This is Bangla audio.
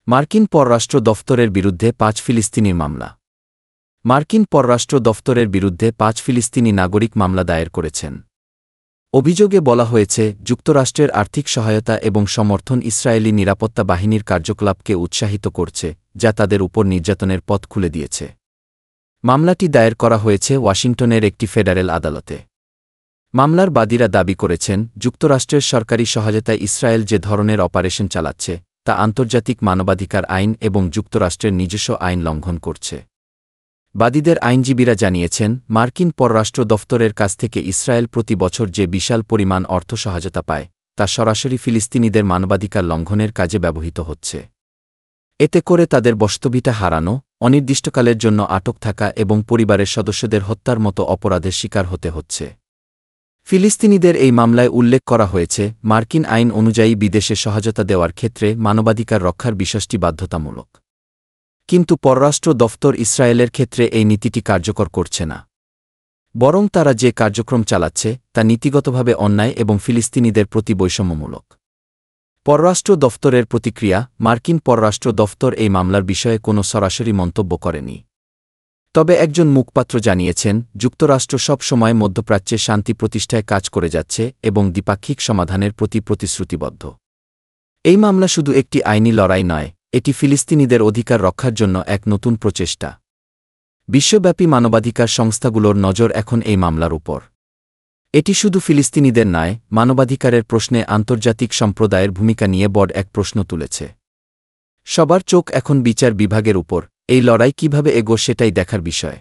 মার্কিন পররাষ্ট্র দফতরের বিরুদ্ধে ৫ ফিলিস্তিনির মামলা। মার্কিন পররাষ্ট্র দফতরের বিরুদ্ধে ৫ ফিলিস্তিনি নাগরিক মামলা দায়ের করেছেন। অভিযোগে বলা হয়েছে, যুক্তরাষ্ট্রের আর্থিক সহায়তা এবং সমর্থন ইসরায়েলি নিরাপত্তা বাহিনীর কার্যকলাপকে উৎসাহিত করছে, যা তাদের উপর নির্যাতনের পথ খুলে দিয়েছে। মামলাটি দায়ের করা হয়েছে ওয়াশিংটনের একটি ফেডারেল আদালতে। মামলার বাদীরা দাবি করেছেন, যুক্তরাষ্ট্রের সরকারি সহায়তায় ইসরায়েল যে ধরনের অপারেশন চালাচ্ছে, তা আন্তর্জাতিক মানবাধিকার আইন এবং যুক্তরাষ্ট্রের নিজস্ব আইন লঙ্ঘন করছে। বাদীদের আইনজীবীরা জানিয়েছেন, মার্কিন পররাষ্ট্র দফতরের কাছ থেকে ইসরায়েল প্রতি বছর যে বিশাল পরিমাণ অর্থ সহায়তা পায়, তা সরাসরি ফিলিস্তিনিদের মানবাধিকার লঙ্ঘনের কাজে ব্যবহৃত হচ্ছে। এতে করে তাদের বসতভিটা হারানো, অনির্দিষ্টকালের জন্য আটক থাকা এবং পরিবারের সদস্যদের হত্যার মতো অপরাধের শিকার হতে হচ্ছে। ফিলিস্তিনিদের এই মামলায় উল্লেখ করা হয়েছে, মার্কিন আইন অনুযায়ী বিদেশে সহায়তা দেওয়ার ক্ষেত্রে মানবাধিকার রক্ষার বিষয়টি বাধ্যতামূলক। কিন্তু পররাষ্ট্র দফতর ইসরায়েলের ক্ষেত্রে এই নীতিটি কার্যকর করছে না। বরং তারা যে কার্যক্রম চালাচ্ছে, তা নীতিগতভাবে অন্যায় এবং ফিলিস্তিনিদের প্রতি বৈষম্যমূলক। পররাষ্ট্র দফতরের প্রতিক্রিয়া। মার্কিন পররাষ্ট্র দফতর এই মামলার বিষয়ে কোনো সরাসরি মন্তব্য করেনি। তবে একজন মুখপাত্র জানিয়েছেন, যুক্তরাষ্ট্র সব সময় মধ্যপ্রাচ্যে শান্তি প্রতিষ্ঠায় কাজ করে যাচ্ছে এবং দ্বিপাক্ষিক সমাধানের প্রতি প্রতিশ্রুতিবদ্ধ। এই মামলা শুধু একটি আইনি লড়াই নয়, এটি ফিলিস্তিনিদের অধিকার রক্ষার জন্য এক নতুন প্রচেষ্টা। বিশ্বব্যাপী মানবাধিকার সংস্থাগুলোর নজর এখন এই মামলার উপর। এটি শুধু ফিলিস্তিনিদের নয়, মানবাধিকারের প্রশ্নে আন্তর্জাতিক সম্প্রদায়ের ভূমিকা নিয়ে বড় এক প্রশ্ন তুলেছে। সবার চোখ এখন বিচার বিভাগের উপর। এই লড়াই কিভাবে এগোয় সেটাই দেখার বিষয়।